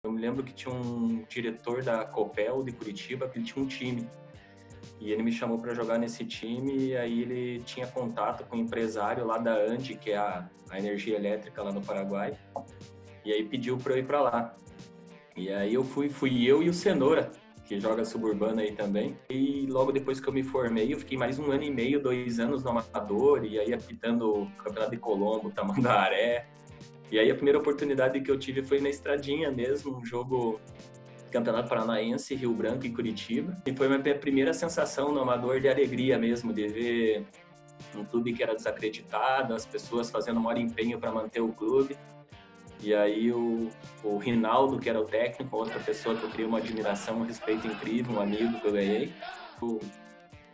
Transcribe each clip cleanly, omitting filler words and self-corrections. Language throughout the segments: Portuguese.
Eu me lembro que tinha um diretor da Copel de Curitiba, que ele tinha um time. E ele me chamou para jogar nesse time, e aí ele tinha contato com um empresário lá da Andi, que é a energia elétrica lá no Paraguai. E aí pediu para eu ir para lá. E aí fui eu e o Cenoura, que joga suburbano aí também. E logo depois que eu me formei, eu fiquei mais 1 ano e meio, 2 anos no amador, e aí apitando o Campeonato de Colombo, Tamandaré. E aí a primeira oportunidade que eu tive foi na Estradinha mesmo, um jogo Campeonato Paranaense, Rio Branco e Curitiba. E foi a minha primeira sensação no amador de alegria mesmo, de ver um clube que era desacreditado, as pessoas fazendo o maior empenho para manter o clube. E aí o Rinaldo, que era o técnico, outra pessoa que eu criei uma admiração, um respeito incrível, um amigo que eu ganhei.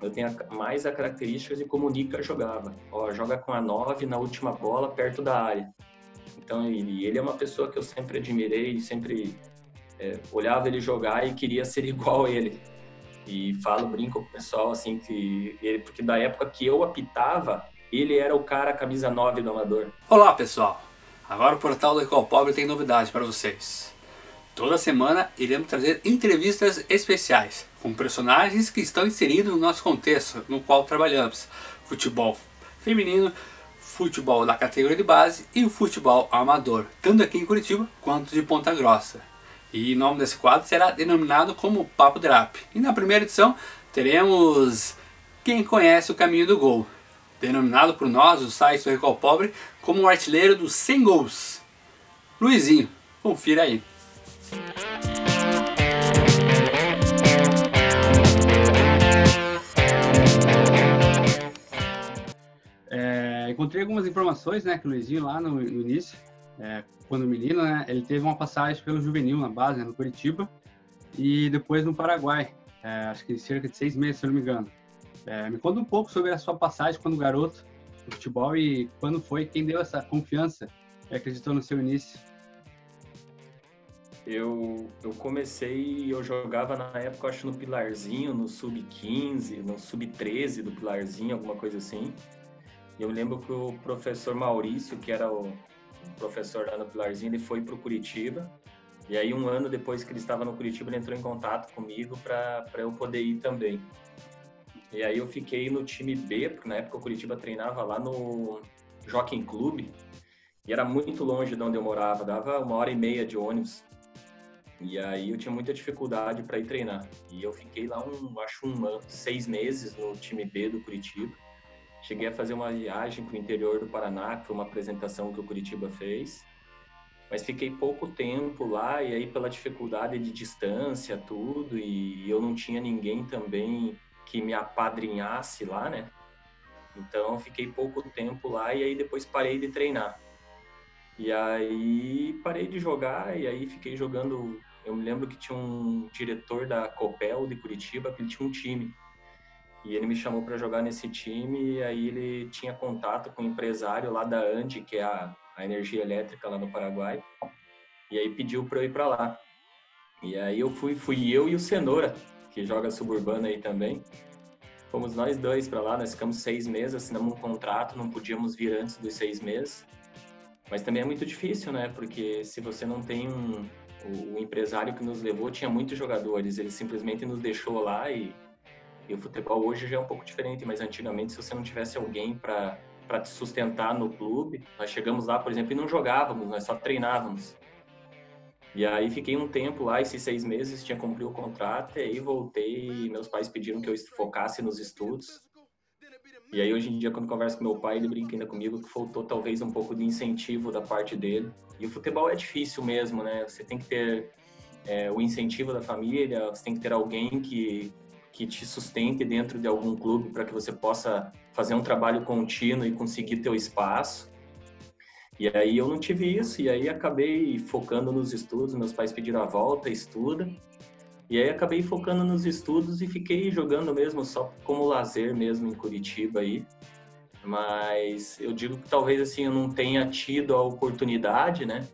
Eu tenho mais a característica de como o Nica jogava. Joga com a 9 na última bola, perto da área. Então, ele é uma pessoa que eu sempre admirei, sempre olhava ele jogar e queria ser igual a ele. E brinco com o pessoal, assim, porque da época que eu apitava, ele era o cara camisa 9 do amador. Olá, pessoal! Agora o portal do Recalpobre tem novidades para vocês. Toda semana iremos trazer entrevistas especiais com personagens que estão inseridos no nosso contexto no qual trabalhamos: futebol feminino, futebol da categoria de base e o futebol amador, tanto aqui em Curitiba quanto de Ponta Grossa. E o nome desse quadro será denominado como Papo Drap. E na primeira edição teremos Quem Conhece o Caminho do Gol, denominado por nós, o site do Recalpobre, como o artilheiro dos 100 gols. Luizinho, confira aí. Encontrei algumas informações, né, que o Luizinho lá no início, quando menino, né, ele teve uma passagem pelo juvenil na base, né, no Curitiba, e depois no Paraguai, acho que cerca de 6 meses, se eu não me engano. Me conta um pouco sobre a sua passagem quando garoto no futebol e quando foi, quem deu essa confiança e acreditou no seu início. Eu comecei, eu jogava na época, acho, no Pilarzinho, no Sub-15, no Sub-13 do Pilarzinho, alguma coisa assim. E eu lembro que o professor Maurício, que era o professor lá no Pilarzinho, ele foi para o Curitiba. E aí, 1 ano depois que ele estava no Curitiba, ele entrou em contato comigo para eu poder ir também. E aí eu fiquei no time B, porque na época o Curitiba treinava lá no Jockey Club, e era muito longe de onde eu morava, dava 1h30 de ônibus. E aí eu tinha muita dificuldade para ir treinar. E eu fiquei lá, 6 meses no time B do Curitiba. Cheguei a fazer uma viagem para o interior do Paraná, que foi uma apresentação que o Curitiba fez. Mas fiquei pouco tempo lá, e aí pela dificuldade de distância, tudo, e eu não tinha ninguém também que me apadrinhasse lá, né? Então, fiquei pouco tempo lá e aí depois parei de treinar. E aí parei de jogar e aí fiquei jogando. Eu me lembro que tinha um diretor da Copel de Curitiba, que ele tinha um time. E ele me chamou para jogar nesse time, e aí ele tinha contato com um empresário lá da Andi, que é a energia elétrica lá no Paraguai. E aí pediu para eu ir para lá. E aí fui eu e o Cenoura, que joga suburbano aí também. Fomos nós dois para lá, nós ficamos 6 meses, assinamos um contrato, não podíamos vir antes dos 6 meses. Mas também é muito difícil, né? Porque se você não tem o empresário que nos levou tinha muitos jogadores, ele simplesmente nos deixou lá e o futebol hoje já é um pouco diferente, mas antigamente, se você não tivesse alguém para te sustentar no clube, nós chegamos lá, por exemplo, e não jogávamos, nós só treinávamos. E aí fiquei um tempo lá, esses 6 meses, tinha cumprido o contrato, e aí voltei, e meus pais pediram que eu focasse nos estudos. E aí hoje em dia, quando converso com meu pai, ele brinca ainda comigo que faltou talvez um pouco de incentivo da parte dele. E o futebol é difícil mesmo, né? Você tem que ter o incentivo da família, você tem que ter alguém que te sustente dentro de algum clube para que você possa fazer um trabalho contínuo e conseguir ter o espaço. E aí eu não tive isso, e aí acabei focando nos estudos, meus pais pediram a volta, estuda. E aí acabei focando nos estudos e fiquei jogando mesmo só como lazer mesmo em Curitiba aí. Mas eu digo que talvez assim eu não tenha tido a oportunidade, né?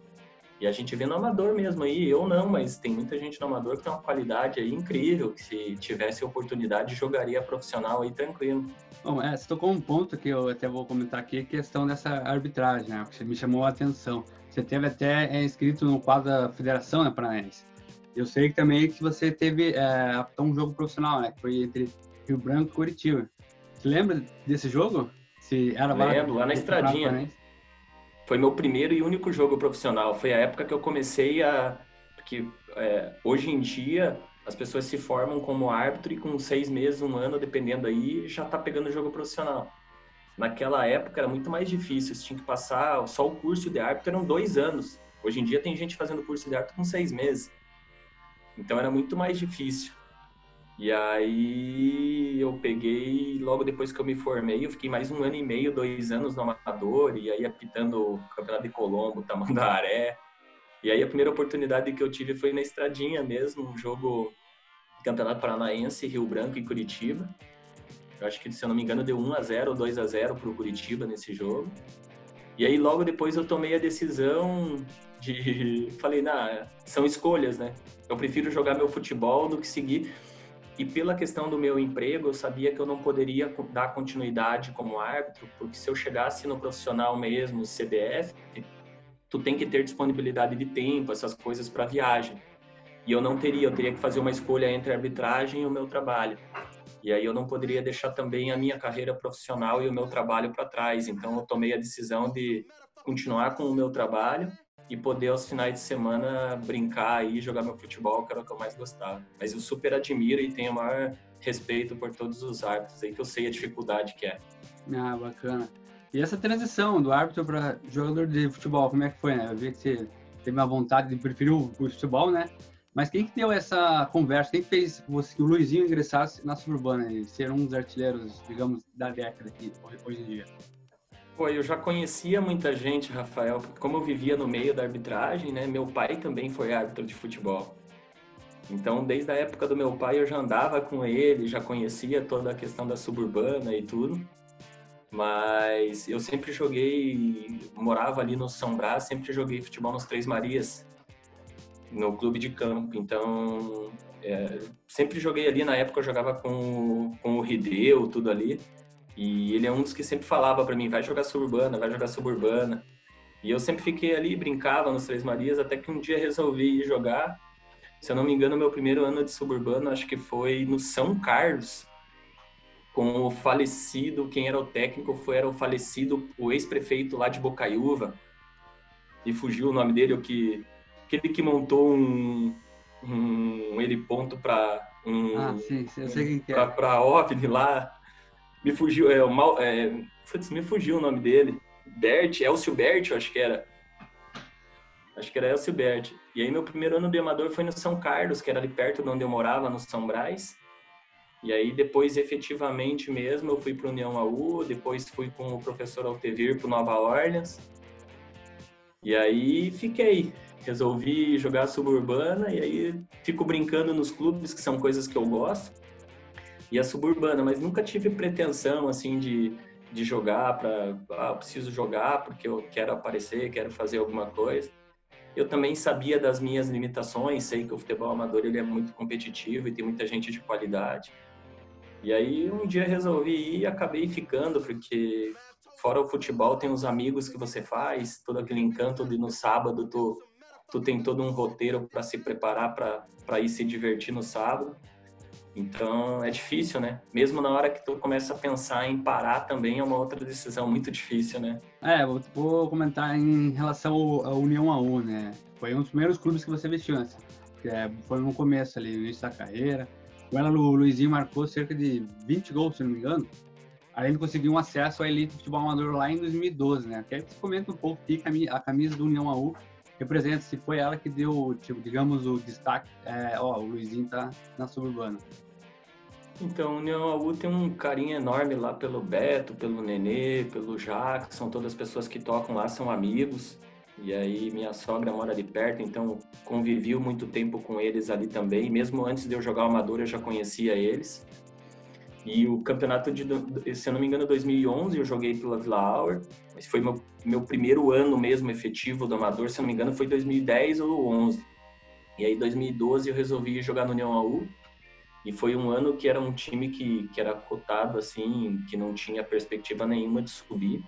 E a gente vê no amador mesmo aí, eu não, mas tem muita gente no amador que tem uma qualidade aí incrível, que se tivesse oportunidade jogaria profissional aí tranquilo. Bom, você tocou um ponto que eu até vou comentar aqui, questão dessa arbitragem, né? Que me chamou a atenção. você teve até inscrito no quadro da Federação, né, Paranaense. Eu sei que também que você teve um jogo profissional, né, que foi entre Rio Branco e Curitiba. Você lembra desse jogo? Se era Lembro, lá na Estradinha. Paranaense? Foi meu primeiro e único jogo profissional. Foi a época que eu comecei a... Porque hoje em dia as pessoas se formam como árbitro e com 6 meses, 1 ano, dependendo aí, já tá pegando jogo profissional. Naquela época era muito mais difícil. Você tinha que passar... Só o curso de árbitro eram 2 anos. Hoje em dia tem gente fazendo curso de árbitro com 6 meses. Então era muito mais difícil. E aí eu peguei, logo depois que eu me formei, eu fiquei mais 1 ano e meio, 2 anos no Amador, e aí apitando o Campeonato de Colombo, Tamandaré. E aí a primeira oportunidade que eu tive foi na Estradinha mesmo, um jogo Campeonato Paranaense, Rio Branco e Curitiba. Eu acho que, se eu não me engano, deu 1-0 ou 2-0 pro Curitiba nesse jogo. E aí logo depois eu tomei a decisão de... Falei, são escolhas, né? Eu prefiro jogar meu futebol do que seguir... E pela questão do meu emprego, eu sabia que eu não poderia dar continuidade como árbitro, porque se eu chegasse no profissional mesmo, CBF, tu tem que ter disponibilidade de tempo, essas coisas para viagem. E eu não teria, eu teria que fazer uma escolha entre a arbitragem e o meu trabalho. E aí eu não poderia deixar também a minha carreira profissional e o meu trabalho para trás. Então eu tomei a decisão de continuar com o meu trabalho e poder aos finais de semana brincar e jogar meu futebol, que era o que eu mais gostava. Mas eu super admiro e tenho o maior respeito por todos os árbitros aí, que eu sei a dificuldade que é. Ah, bacana. E essa transição do árbitro para jogador de futebol, como é que foi, né? Eu vi que você teve uma vontade de preferir o futebol, né? Mas quem que deu essa conversa? Quem que fez que o Luizinho ingressasse na Suburbana e ser um dos artilheiros, digamos, da década aqui, hoje em dia? Pô, eu já conhecia muita gente, Rafael, porque como eu vivia no meio da arbitragem, né? Meu pai também foi árbitro de futebol. Então, desde a época do meu pai, eu já andava com ele, já conhecia toda a questão da Suburbana e tudo. Mas eu sempre joguei, morava ali no São Brás, sempre joguei futebol nos Três Marias, no clube de campo. Então, sempre joguei ali. Na época eu jogava com o Rideu, tudo ali. E ele é um dos que sempre falava para mim, vai jogar Suburbana, vai jogar Suburbana. E eu sempre fiquei ali, brincava nos Três Marias, até que um dia resolvi ir jogar. Se eu não me engano, meu primeiro ano de Suburbana, acho que foi no São Carlos, com o falecido, quem era o técnico era o falecido, o ex-prefeito lá de Bocaiúva. E fugiu o nome dele, aquele que montou um heliponto para sim, eu sei quem que é. Para OVNI lá. Me fugiu, me fugiu o nome dele. Elcio Berti, eu acho que era. Acho que era Elcio Berti. E aí meu primeiro ano de amador foi no São Carlos, que era ali perto de onde eu morava, no São Brás. E aí depois, efetivamente mesmo, eu fui para o União AU, depois fui com o professor Altevir para Nova Orleans. E aí fiquei. Resolvi jogar Suburbana e aí fico brincando nos clubes, que são coisas que eu gosto. E a Suburbana, mas nunca tive pretensão, assim, de jogar preciso jogar porque eu quero aparecer, quero fazer alguma coisa. Eu também sabia das minhas limitações, sei que o futebol amador ele é muito competitivo e tem muita gente de qualidade. E aí um dia resolvi ir e acabei ficando, porque fora o futebol tem os amigos que você faz, todo aquele encanto de no sábado tu tem todo um roteiro para se preparar para ir se divertir no sábado. Então, é difícil, né? Mesmo na hora que tu começa a pensar em parar também, é uma outra decisão muito difícil, né? Vou comentar em relação à União AU, né? Foi um dos primeiros clubes que você vestiu, né? Foi no começo ali, no início da carreira. Com ela, o Luizinho marcou cerca de 20 gols, se não me engano. Além de conseguir um acesso à elite do futebol amador lá em 2012, né? Quero que você comente um pouco que a camisa do União AU representa, se foi ela que deu, digamos, o destaque. O Luizinho tá na Suburbana. Então, o União AU tem um carinho enorme lá pelo Beto, pelo Nenê, pelo Jackson, todas as pessoas que tocam lá são amigos. E aí minha sogra mora ali perto, então convivi muito tempo com eles ali também. Mesmo antes de eu jogar o amador, eu já conhecia eles. E o campeonato se eu não me engano, 2011, eu joguei pela Vila Auer, mas foi meu primeiro ano mesmo efetivo do amador, se eu não me engano, foi 2010 ou 11. E aí, 2012, eu resolvi jogar no União AU. E foi um ano que era um time que era cotado, assim, que não tinha perspectiva nenhuma de subir.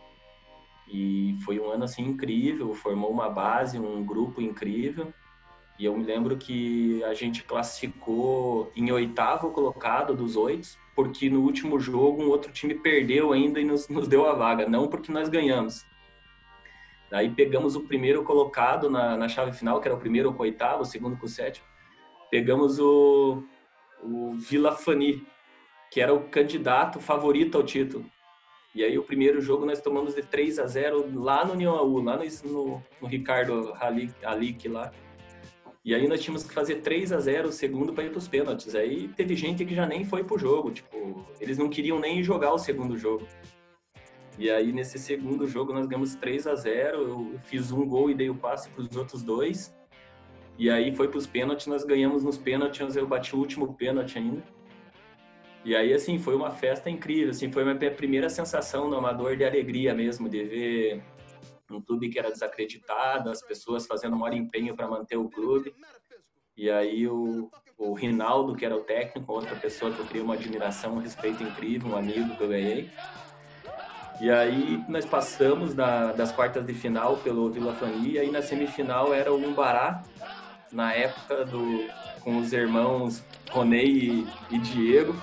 E foi um ano assim incrível, formou uma base, um grupo incrível. E eu me lembro que a gente classificou em 8º colocado dos 8, porque no último jogo um outro time perdeu ainda e nos deu a vaga, não porque nós ganhamos. Daí pegamos o primeiro colocado na chave final, que era o primeiro com o 8º, o segundo com o 7º. Pegamos o Vila Fani, que era o candidato favorito ao título. E aí o primeiro jogo nós tomamos de 3-0 lá no União AU, lá no Ricardo Halik lá. E aí nós tínhamos que fazer 3-0 o segundo para ir para os pênaltis. Aí teve gente que já nem foi pro jogo, tipo, eles não queriam nem jogar o segundo jogo. E aí nesse segundo jogo nós ganhamos 3-0, eu fiz um gol e dei o passe para os outros 2. E aí foi para os pênaltis, nós ganhamos nos pênaltis, eu bati o último pênalti ainda. E aí, assim, foi uma festa incrível, assim, foi a minha primeira sensação no amador de alegria mesmo, de ver um clube que era desacreditado, as pessoas fazendo o maior empenho para manter o clube. E aí o Rinaldo, que era o técnico, outra pessoa que eu criei uma admiração, um respeito incrível, um amigo que eu ganhei. E aí nós passamos das quartas de final pelo Vila Fani, e aí na semifinal era o Umbará, na época com os irmãos Ronei e Diego.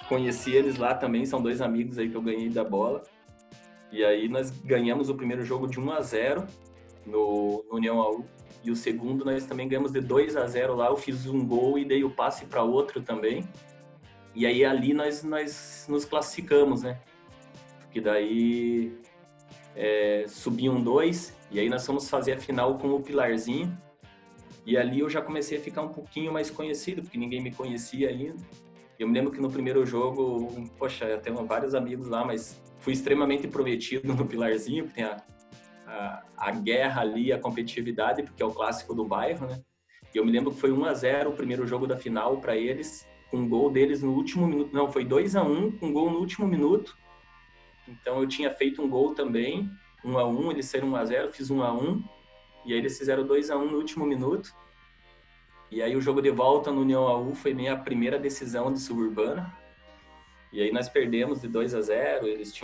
Conheci eles lá também, são 2 amigos aí que eu ganhei da bola. E aí nós ganhamos o primeiro jogo de 1-0 no União AU. E o segundo nós também ganhamos de 2-0 lá. Eu fiz um gol e dei o passe para outro também. E aí ali nós nos classificamos, né? Porque daí subiam 2. E aí nós fomos fazer a final com o Pilarzinho. E ali eu já comecei a ficar um pouquinho mais conhecido, porque ninguém me conhecia ainda. Eu me lembro que no primeiro jogo, poxa, eu tenho vários amigos lá, mas fui extremamente prometido no Pilarzinho, porque tem a guerra ali, a competitividade, porque é o clássico do bairro, né? E eu me lembro que foi 1-0 o primeiro jogo da final para eles, com um gol deles no último minuto. Não, foi 2-1, com um gol no último minuto. Então eu tinha feito um gol também, 1-1, eles saíram 1-0, fiz 1-1, e aí eles fizeram 2-1 no último minuto. E aí o jogo de volta no União AU foi minha primeira decisão de suburbana. E aí nós perdemos de 2-0, eles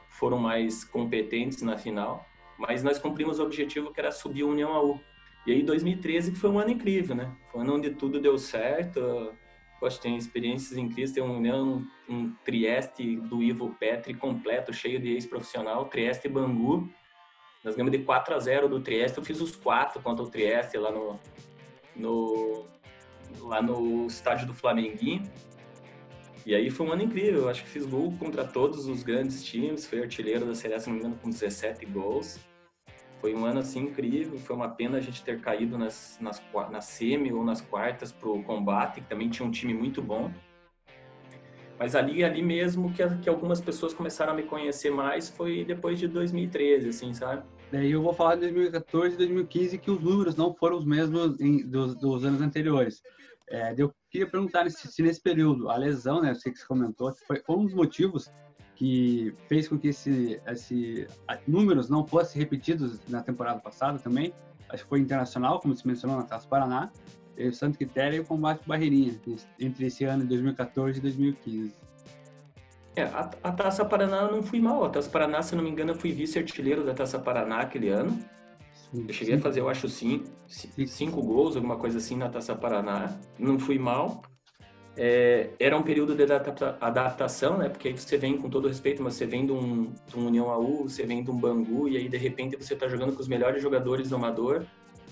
foram mais competentes na final, mas nós cumprimos o objetivo que era subir o União AU. E aí 2013 que foi um ano incrível, né? Foi um ano onde tudo deu certo. Poxa, tem experiências incríveis, tem um Trieste do Ivo Petri completo, cheio de ex-profissional, Trieste e Bangu. Nós ganhamos de 4-0 do Trieste, eu fiz os 4 contra o Trieste lá no estádio do Flamenguinho. E aí foi um ano incrível, eu acho que fiz gol contra todos os grandes times, fui artilheiro da Série A, se não me engano, com 17 gols. Foi um ano assim incrível, foi uma pena a gente ter caído na semi ou nas quartas pro Combate, que também tinha um time muito bom. Mas ali mesmo que algumas pessoas começaram a me conhecer mais foi depois de 2013, assim, sabe? Daí eu vou falar de 2014 e 2015, que os números não foram os mesmos dos anos anteriores. Eu queria perguntar se nesse período a lesão, né, eu sei que você comentou, foi um dos motivos que fez com que números não fossem repetidos na temporada passada também. Acho que foi internacional, como se mencionou na Taça Paraná, o Santa Quitéria e o Combate Barreirinha, entre esse ano de 2014 e 2015. A Taça Paraná eu não fui mal. A Taça Paraná, se não me engano, eu fui vice-artilheiro da Taça Paraná aquele ano. Eu cheguei a fazer, eu acho, 5 gols, alguma coisa assim, na Taça Paraná. Não fui mal. Era um período de adaptação, né? Porque aí você vem, com todo respeito, mas você vem de um União AU, você vem de um Bangu, e aí, de repente, você está jogando com os melhores jogadores do amador,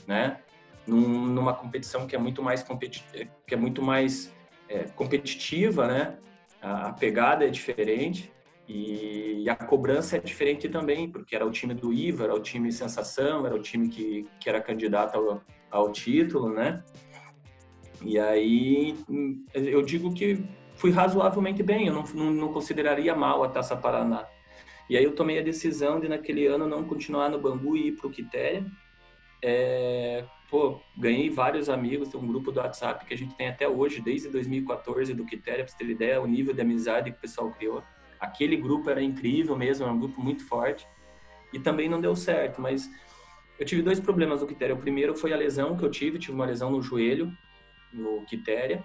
né? Numa competição que é muito mais competitiva, né? A pegada é diferente e a cobrança é diferente também, porque era o time do Iva, era o time sensação, era o time que era candidato ao título, né? E aí eu digo que fui razoavelmente bem, eu não consideraria mal a Taça Paraná. E aí eu tomei a decisão de naquele ano não continuar no Bangu e ir para o Quitéria. Ganhei vários amigos, tem um grupo do WhatsApp que a gente tem até hoje, desde 2014 do Quitéria, para você ter ideia, o nível de amizade que o pessoal criou. Aquele grupo era incrível mesmo, era um grupo muito forte. E também não deu certo, mas eu tive 2 problemas no Quitéria. O primeiro foi a lesão que eu tive uma lesão no joelho, no Quitéria.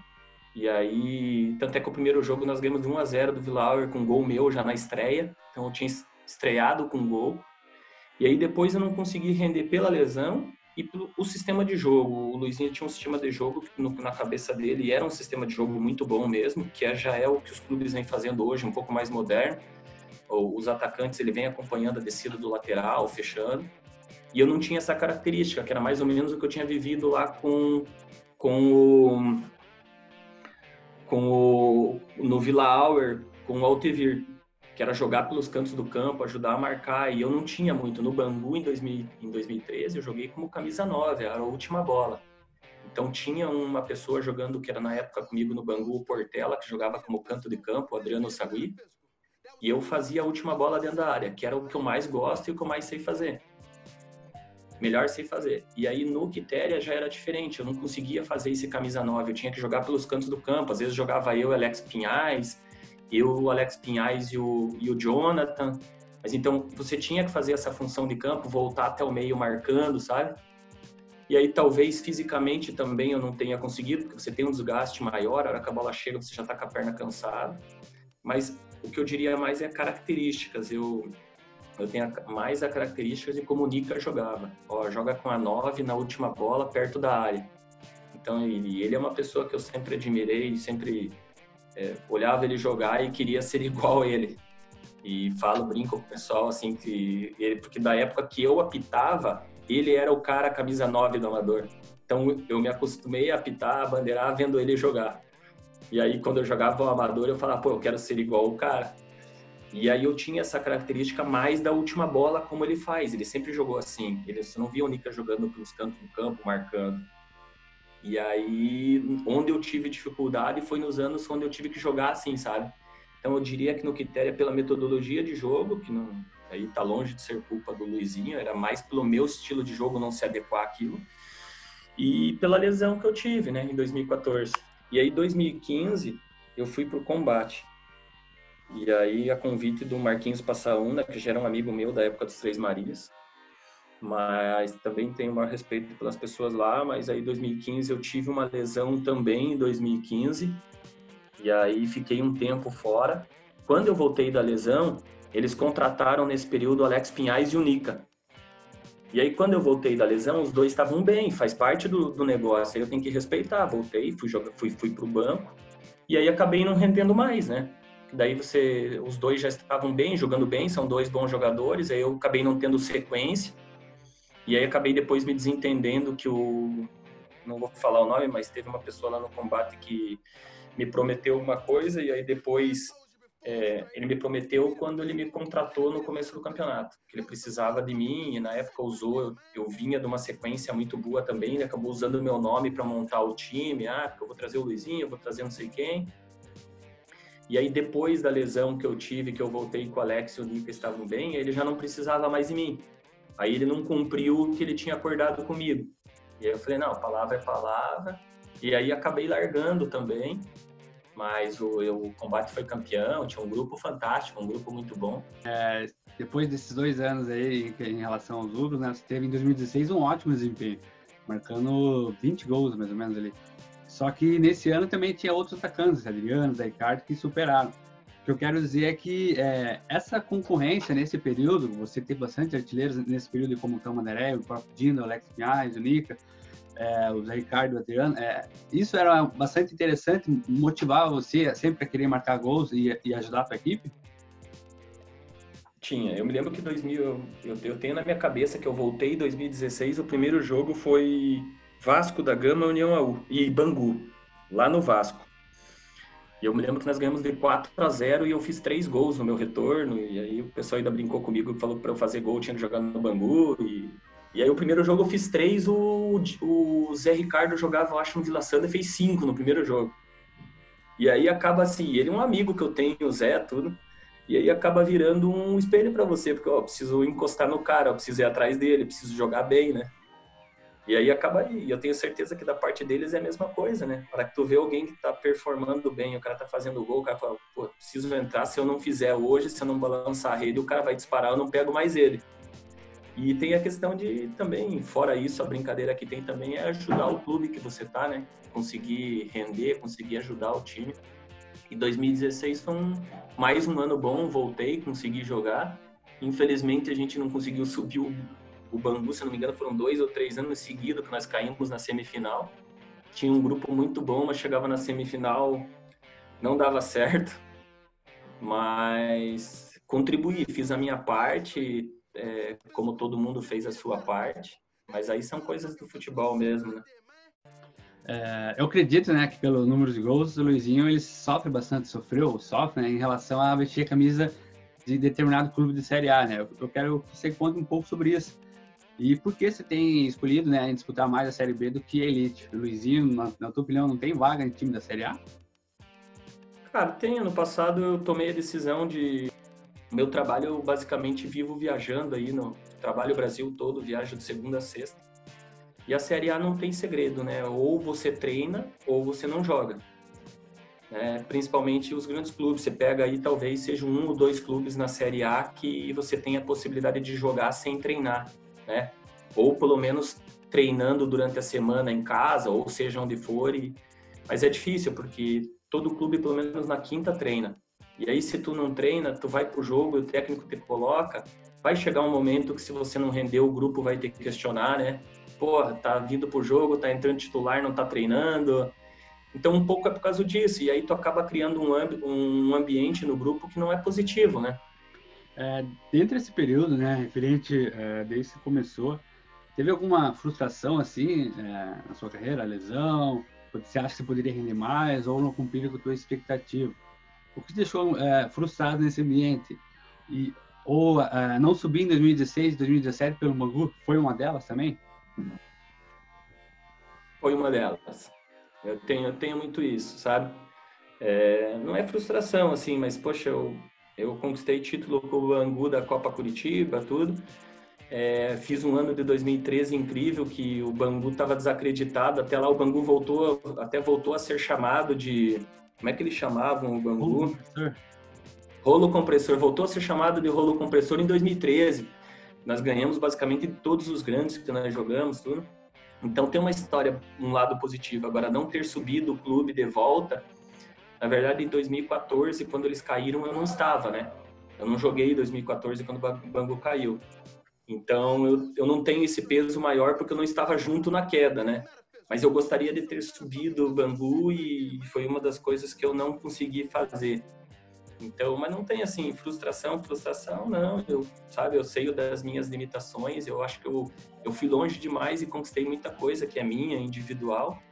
E aí, tanto é que o primeiro jogo nós ganhamos de 1-0 do Villauer com gol meu já na estreia. Então eu tinha estreado com gol. E aí depois eu não consegui render pela lesão e pelo o sistema de jogo. O Luizinho tinha um sistema de jogo que na cabeça dele era um sistema de jogo muito bom mesmo, que já é o que os clubes vêm fazendo hoje, um pouco mais moderno. Os atacantes, ele vem acompanhando a descida do lateral, fechando. E eu não tinha essa característica, que era mais ou menos o que eu tinha vivido lá no Vila Auer, com o Altevir, que era jogar pelos cantos do campo, ajudar a marcar, e eu não tinha muito. No Bangu, em 2013, eu joguei como camisa 9, era a última bola. Então tinha uma pessoa jogando, que era na época comigo no Bangu, o Portela, que jogava como canto de campo, o Adriano Sagui, e eu fazia a última bola dentro da área, que era o que eu mais gosto e o que eu mais sei fazer. Melhor sei fazer. E aí no Quitéria já era diferente, eu não conseguia fazer esse camisa 9, eu tinha que jogar pelos cantos do campo, às vezes jogava eu e Alex Pinhais, o Alex Pinhais e o Jonathan, mas então você tinha que fazer essa função de campo, voltar até o meio marcando, sabe? E aí talvez fisicamente também eu não tenha conseguido, porque você tem um desgaste maior, a hora que a bola chega você já tá com a perna cansada, mas o que eu diria mais é características, eu tenho mais a característica de como o Nica jogava. Joga com a 9 na última bola, perto da área. Então, ele é uma pessoa que eu sempre admirei, sempre olhava ele jogar e queria ser igual a ele. E brinco com o pessoal, assim, porque da época que eu apitava, ele era o cara camisa 9 do Amador. Então, eu me acostumei a apitar, a bandeirar, vendo ele jogar. E aí, quando eu jogava o Amador, eu falava, eu quero ser igual o cara. E aí eu tinha essa característica mais da última bola, como ele faz. Ele sempre jogou assim. Você não via o Nica jogando pelos cantos do campo, marcando. E aí, onde eu tive dificuldade foi nos anos onde eu tive que jogar assim, sabe? Então eu diria que no Quitéria, pela metodologia de jogo, que não, aí tá longe de ser culpa do Luizinho, era mais pelo meu estilo de jogo não se adequar àquilo. E pela lesão que eu tive, né, em 2014. E aí, em 2015, eu fui pro Combate. E aí, a convite do Marquinhos Passaúna, que já era um amigo meu da época dos Três Marias, mas também tenho o maior respeito pelas pessoas lá, mas aí em 2015 eu tive uma lesão também, em 2015, e aí fiquei um tempo fora. Quando eu voltei da lesão, eles contrataram nesse período o Alex Pinhais e o Nica. E aí, quando eu voltei da lesão, os dois estavam bem, faz parte do negócio, aí eu tenho que respeitar. Voltei, fui pro banco, e aí acabei não rendendo mais, né? Daí os dois já estavam bem, jogando bem, são dois bons jogadores, aí eu acabei não tendo sequência, e aí acabei depois me desentendendo não vou falar o nome, mas teve uma pessoa lá no Combate que me prometeu uma coisa, e aí depois ele me prometeu quando ele me contratou no começo do campeonato, que ele precisava de mim, e na época eu vinha de uma sequência muito boa também, ele acabou usando o meu nome para montar o time, porque eu vou trazer o Luizinho, eu vou trazer não sei quem. E aí, depois da lesão que eu tive, que eu voltei com o Alex e o Nica estavam bem, ele já não precisava mais de mim. Aí ele não cumpriu o que ele tinha acordado comigo. E aí eu falei, não, palavra é palavra. E aí acabei largando também. Mas o Combate foi campeão, tinha um grupo fantástico, um grupo muito bom. Depois desses 2 anos aí, em relação aos lucros, né, você teve em 2016 um ótimo desempenho, marcando 20 gols mais ou menos ali. Só que nesse ano também tinha outros atacantes, Adriano, Zé Ricardo, que superaram. O que eu quero dizer é que essa concorrência nesse período, você tem bastante artilheiros nesse período, como o Cão Manderé, o próprio Dino, o Alex Pinhais, o Nica, o Zé Ricardo, o Adriano, isso era bastante interessante, motivava você sempre a querer marcar gols e ajudar a tua equipe? Tinha. Eu me lembro que eu tenho na minha cabeça que eu voltei em 2016, o primeiro jogo foi Vasco da Gama, União e Bangu, lá no Vasco. E eu me lembro que nós ganhamos de 4-0 e eu fiz 3 gols no meu retorno, e aí o pessoal ainda brincou comigo, falou que para eu fazer gol eu tinha que jogar no Bangu, e aí o primeiro jogo eu fiz 3, o Zé Ricardo jogava, eu acho, no Vila Santa e fez 5 no primeiro jogo. E aí acaba assim, ele é um amigo que eu tenho, o Zé, tudo, e aí acaba virando um espelho para você, porque eu preciso encostar no cara, eu preciso ir atrás dele, preciso jogar bem, né? E aí acaba aí, e eu tenho certeza que da parte deles é a mesma coisa, né? Para que tu vê alguém que tá performando bem, o cara tá fazendo gol, o cara fala, preciso entrar, se eu não fizer hoje, se eu não balançar a rede, o cara vai disparar, eu não pego mais ele. E tem a questão de também, fora isso, a brincadeira que tem também é ajudar o clube que você tá, né? Conseguir render, conseguir ajudar o time. E 2016 foi mais um ano bom, voltei, consegui jogar. Infelizmente, a gente não conseguiu subir o Bangu, se não me engano, foram 2 ou 3 anos seguidos que nós caímos na semifinal. Tinha um grupo muito bom, mas chegava na semifinal, não dava certo. Mas contribuí, fiz a minha parte, como todo mundo fez a sua parte. Mas aí são coisas do futebol mesmo, né? Eu acredito, né, que pelo número de gols, o Luizinho ele sofre, né, em relação a vestir a camisa de determinado clube de Série A, né? Eu quero que você conte um pouco sobre isso. E por que você tem escolhido, né, em disputar mais a Série B do que a Elite? O Luizinho, na tua opinião, não tem vaga em time da Série A? Cara, tem. Ano passado eu tomei a decisão de... Meu trabalho, eu basicamente vivo viajando aí, trabalho o Brasil todo, viajo de segunda a sexta. E a Série A não tem segredo, né? Ou você treina ou você não joga. Principalmente os grandes clubes. Você pega aí, talvez seja 1 ou 2 clubes na Série A que você tem a possibilidade de jogar sem treinar, né? Ou pelo menos treinando durante a semana em casa, ou seja onde for. Mas é difícil, porque todo clube, pelo menos na quinta, treina. E aí, se tu não treina, tu vai pro jogo e o técnico te coloca, vai chegar um momento que se você não render, o grupo vai ter que questionar, né? Porra, tá vindo pro jogo, tá entrando titular, não tá treinando. Então, um pouco é por causa disso. E aí tu acaba criando um ambiente no grupo que não é positivo, né? Dentro desse período, né, referente desde que começou, teve alguma frustração, assim, na sua carreira, a lesão? Você acha que você poderia render mais ou não cumprir com a tua expectativa? O que te deixou frustrado nesse ambiente? Ou não subir em 2016, 2017 pelo Bangu, foi uma delas também? Foi uma delas. Eu tenho muito isso, sabe? Não é frustração, assim, mas, poxa, eu conquistei título com o Bangu da Copa Curitiba, tudo. Fiz um ano de 2013 incrível, que o Bangu estava desacreditado. Até lá o Bangu voltou a ser chamado de... Como é que eles chamavam o Bangu? Rolo compressor. Rolo compressor. Voltou a ser chamado de rolo compressor em 2013. Nós ganhamos basicamente todos os grandes que nós jogamos, tudo. Então tem uma história, um lado positivo. Agora, não ter subido o clube de volta, na verdade, em 2014, quando eles caíram, eu não estava, né? Eu não joguei em 2014 quando o Bangu caiu. Então, eu não tenho esse peso maior porque eu não estava junto na queda, né? Mas eu gostaria de ter subido o Bangu e foi uma das coisas que eu não consegui fazer. Então, mas não tem, assim, frustração não. Eu sei das minhas limitações, eu acho que eu fui longe demais e conquistei muita coisa que é minha, individual,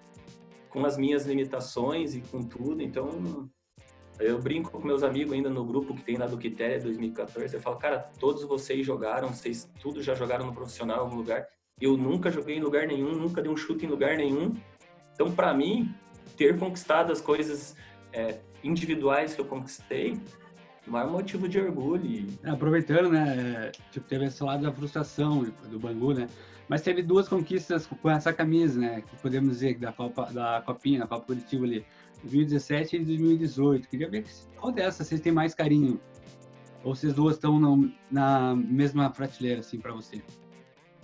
com as minhas limitações e com tudo. Então, eu brinco com meus amigos ainda no grupo que tem lá do Quitéria 2014, eu falo, cara, todos vocês jogaram, vocês tudo já jogaram no profissional em algum lugar, eu nunca joguei em lugar nenhum, nunca dei um chute em lugar nenhum. Então, para mim, ter conquistado as coisas individuais que eu conquistei, o maior motivo de orgulho. Aproveitando, né, teve esse lado da frustração do Bangu, né, mas teve 2 conquistas com essa camisa, né, que podemos dizer da Copinha, da Copa Curitiba ali, 2017 e 2018. Queria ver qual dessas vocês têm mais carinho, ou vocês 2 estão na mesma prateleira, assim, para você?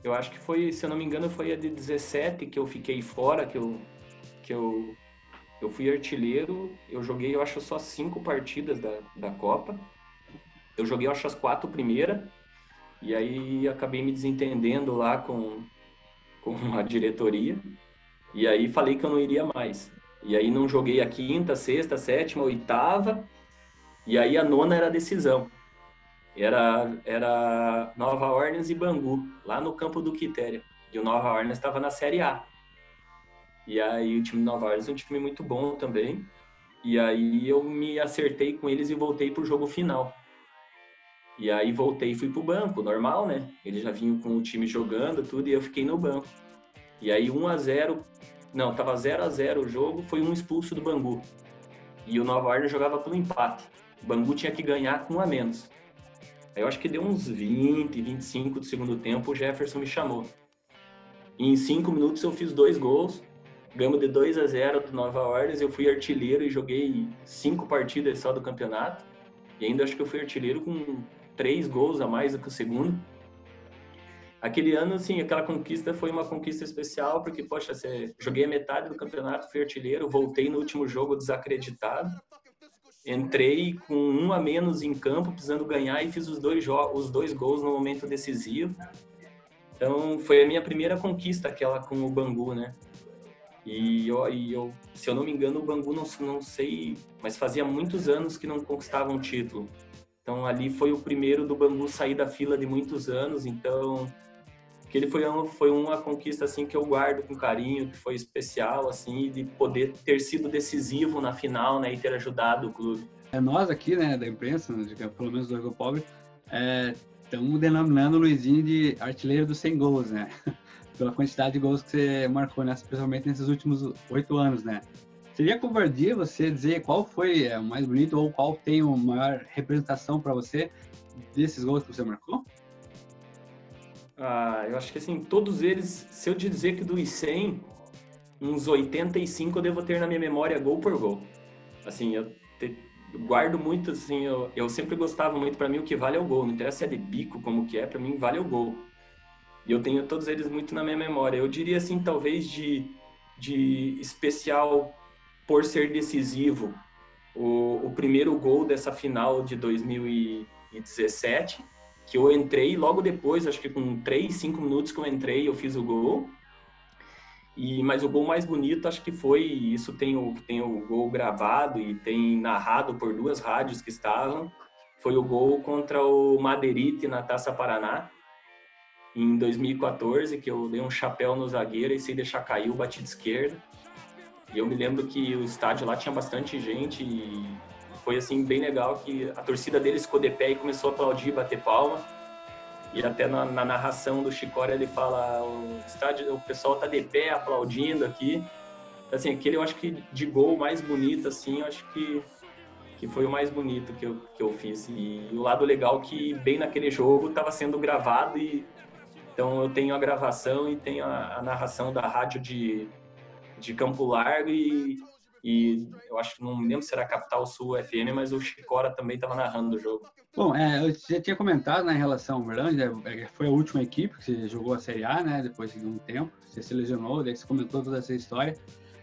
Eu acho que foi, se eu não me engano, foi a de 17 que eu fiquei fora, que eu fui artilheiro, eu joguei, eu acho, só 5 partidas da Copa. Eu joguei, eu acho, as 4 primeiras, e aí acabei me desentendendo lá com a diretoria, e aí falei que eu não iria mais. E aí não joguei a 5ª, 6ª, 7ª, 8ª, e aí a 9ª era a decisão. Era Nova Orleans e Bangu, lá no campo do Quitéria. E o Nova Orleans estava na Série A. E aí o time do Nova Orleans é um time muito bom também. E aí eu me acertei com eles e voltei pro jogo final. E aí voltei e fui pro banco, normal, né? Eles já vinham com o time jogando tudo e eu fiquei no banco. E aí 1-0, não, tava 0-0 o jogo, foi um expulso do Bangu. E o Nova Orleans jogava pelo empate. O Bangu tinha que ganhar com 1 a menos. Aí eu acho que deu uns 20, 25 do segundo tempo, o Jefferson me chamou. E em 5 minutos eu fiz 2 gols. Ganhamos de 2-0 do Nova Orleans, eu fui artilheiro e joguei 5 partidas só do campeonato. E ainda acho que eu fui artilheiro com 3 gols a mais do que o segundo. Aquele ano, assim, aquela conquista foi uma conquista especial, porque, poxa, joguei a metade do campeonato, fui artilheiro, voltei no último jogo desacreditado. entrei com 1 a menos em campo, precisando ganhar, e fiz os 2 gols no momento decisivo. Então, foi a minha primeira conquista, aquela com o Bangu, né? E eu, se eu não me engano, o Bangu, não sei, mas fazia muitos anos que não conquistava um título. Então, ali foi o primeiro do Bangu sair da fila de muitos anos. Então, aquele foi uma conquista, assim, que eu guardo com carinho, que foi especial, assim, de poder ter sido decisivo na final, né? E ter ajudado o clube. Nós aqui, né, da imprensa, pelo menos do Jogo Pobre, estamos denominando o Luizinho de artilheiro dos 100 gols, né? Pela quantidade de gols que você marcou, né? Principalmente nesses últimos 8 anos, né? Seria covardia você dizer qual foi o mais bonito ou qual tem a maior representação para você desses gols que você marcou? Eu acho que, assim, todos eles, se eu te dizer que dos 100, uns 85 eu devo ter na minha memória gol por gol. Assim, eu guardo muito, assim, eu sempre gostava muito, para mim o que vale é o gol, não interessa se é de bico, como que é, para mim vale o gol. E eu tenho todos eles muito na minha memória. Eu diria, assim, talvez de especial por ser decisivo, o primeiro gol dessa final de 2017, que eu entrei logo depois, acho que com 3, 5 minutos que eu entrei, eu fiz o gol. Mas o gol mais bonito, acho que foi, isso tem o gol gravado e tem narrado por 2 rádios que estavam, foi o gol contra o Madeirite na Taça Paraná, em 2014, que eu dei um chapéu no zagueiro e sem deixar cair, eu bati de esquerda. E eu me lembro que o estádio lá tinha bastante gente e foi, assim, bem legal, que a torcida deles ficou de pé e começou a aplaudir, bater palma. E até na narração do Chicória ele fala, o pessoal tá de pé aplaudindo aqui. Assim, aquele eu acho que de gol mais bonito, assim, eu acho que foi o mais bonito que eu fiz. E o lado legal que bem naquele jogo estava sendo gravado, e então eu tenho a gravação e tenho a narração da rádio de Campo Largo e eu acho que não me lembro se era Capital Sul FM, mas o Chicória também estava narrando o jogo. Bom, eu já tinha comentado, né, em relação ao Uberlândia, foi a última equipe que você jogou a Série A, né, depois de um tempo, você se lesionou, daí você comentou toda essa história,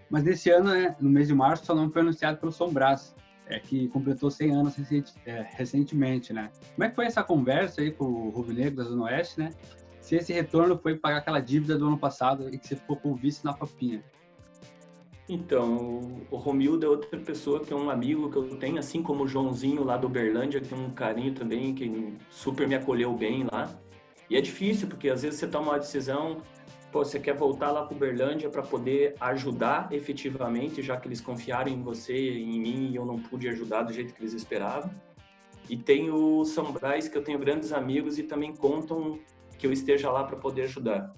mas nesse ano, né, no mês de março, seu nome foi anunciado pelo São Brás, que completou 100 anos recentemente, né. Como é que foi essa conversa aí com o Rubro-Negro da Zona Oeste, né, se esse retorno foi pagar aquela dívida do ano passado e que você ficou com o vice na Copinha? Então, o Romildo é outra pessoa que é um amigo que eu tenho, assim como o Joãozinho lá do Uberlândia, que tem um carinho também, que super me acolheu bem lá. E é difícil, porque às vezes você toma uma decisão, você quer voltar lá para o Uberlândia para poder ajudar efetivamente, já que eles confiaram em você, em mim, e eu não pude ajudar do jeito que eles esperavam. E tem o São Brás, que eu tenho grandes amigos e também contam que eu esteja lá para poder ajudar.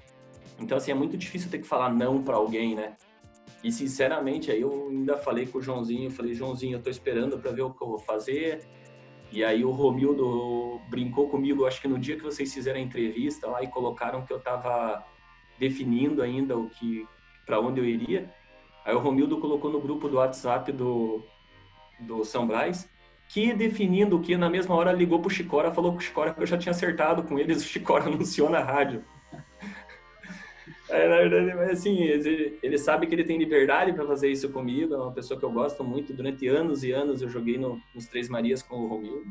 Então, assim, é muito difícil ter que falar não para alguém, né? E, sinceramente, aí eu ainda falei com o Joãozinho, Joãozinho, eu tô esperando para ver o que eu vou fazer. E aí o Romildo brincou comigo, acho que no dia que vocês fizeram a entrevista lá e colocaram que eu tava definindo ainda para onde eu iria. Aí o Romildo colocou no grupo do WhatsApp do São Brás, que definindo o que, na mesma hora ligou pro Chicória, falou com o Chicória que eu já tinha acertado com eles, o Chicória anunciou na rádio. Na verdade, mas assim, ele sabe que ele tem liberdade para fazer isso comigo, é uma pessoa que eu gosto muito. Durante anos e anos eu joguei nos Três Marias com o Romildo,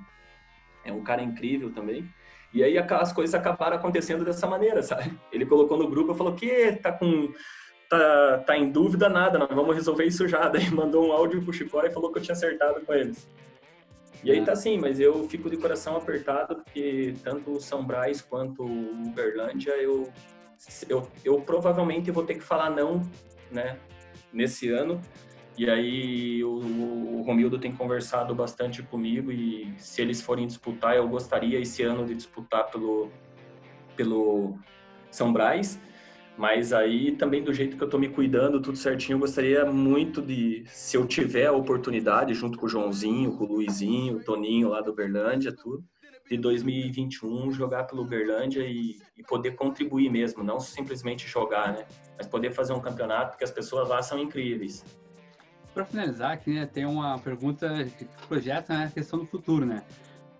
é um cara incrível também. E aí as coisas acabaram acontecendo dessa maneira, sabe? Ele colocou no grupo e falou que tá em dúvida nada, nós vamos resolver isso já. Daí mandou um áudio pro Chicória e falou que eu tinha acertado com eles. E aí tá assim, mas eu fico de coração apertado, porque tanto o São Brás quanto o Uberlândia, eu provavelmente vou ter que falar não, né, nesse ano. E aí o Romildo tem conversado bastante comigo, e se eles forem disputar, eu gostaria esse ano de disputar pelo São Brás. Mas aí também, do jeito que eu tô me cuidando, tudo certinho, eu gostaria muito de, se eu tiver a oportunidade, junto com o Joãozinho, com o Luizinho, o Toninho lá do Uberlândia, tudo, de 2021 jogar pelo Uberlândia e poder contribuir mesmo, não simplesmente jogar, né? Mas poder fazer um campeonato, porque as pessoas lá são incríveis. Para finalizar aqui, né, tem uma pergunta que projeta, né, a questão do futuro, né?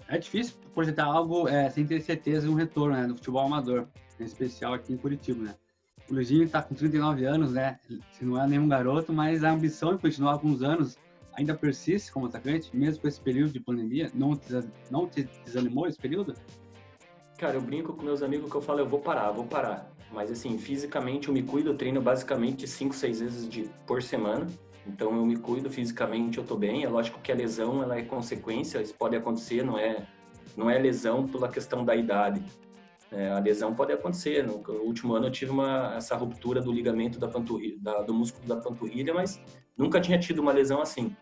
É difícil projetar algo sem ter certeza de um retorno, né, do futebol amador, em especial aqui em Curitiba, né? O Luizinho está com 39 anos, né? Se não é nenhum garoto, mas a ambição de continuar alguns anos ainda persiste como atacante, mesmo com esse período de pandemia? Não te desanimou esse período? Cara, eu brinco com meus amigos que eu falo, eu vou parar. Mas assim, fisicamente eu me cuido, eu treino basicamente 5, 6 vezes por semana. Então eu me cuido fisicamente, eu tô bem. É lógico que a lesão, ela é consequência, isso pode acontecer, não é lesão pela questão da idade. A lesão pode acontecer. No último ano eu tive essa ruptura do ligamento da panturrilha, do músculo da panturrilha, mas nunca tinha tido uma lesão assim.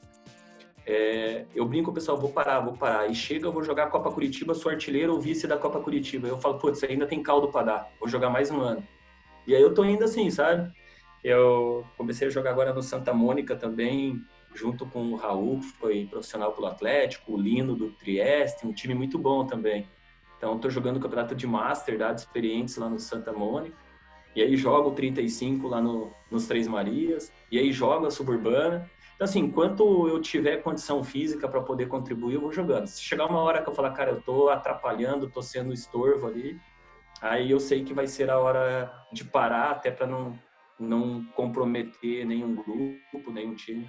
Eu brinco com o pessoal, vou parar. E chega, eu vou jogar a Copa Curitiba, sou artilheiro ou vice da Copa Curitiba. Eu falo, putz, ainda tem caldo para dar, vou jogar mais um ano. E aí eu tô indo assim, sabe? Eu comecei a jogar agora no Santa Mônica também, junto com o Raul, que foi profissional pelo Atlético, o Lino do Trieste, um time muito bom também. Então, estou jogando o campeonato de Master, dados experientes lá no Santa Mônica. E aí jogo o 35 lá nos Três Marias. E aí jogo a Suburbana. Então, assim, enquanto eu tiver condição física para poder contribuir, eu vou jogando. Se chegar uma hora que eu falar, cara, eu tô atrapalhando, tô sendo estorvo ali, aí eu sei que vai ser a hora de parar, até para não comprometer nenhum grupo, nenhum time.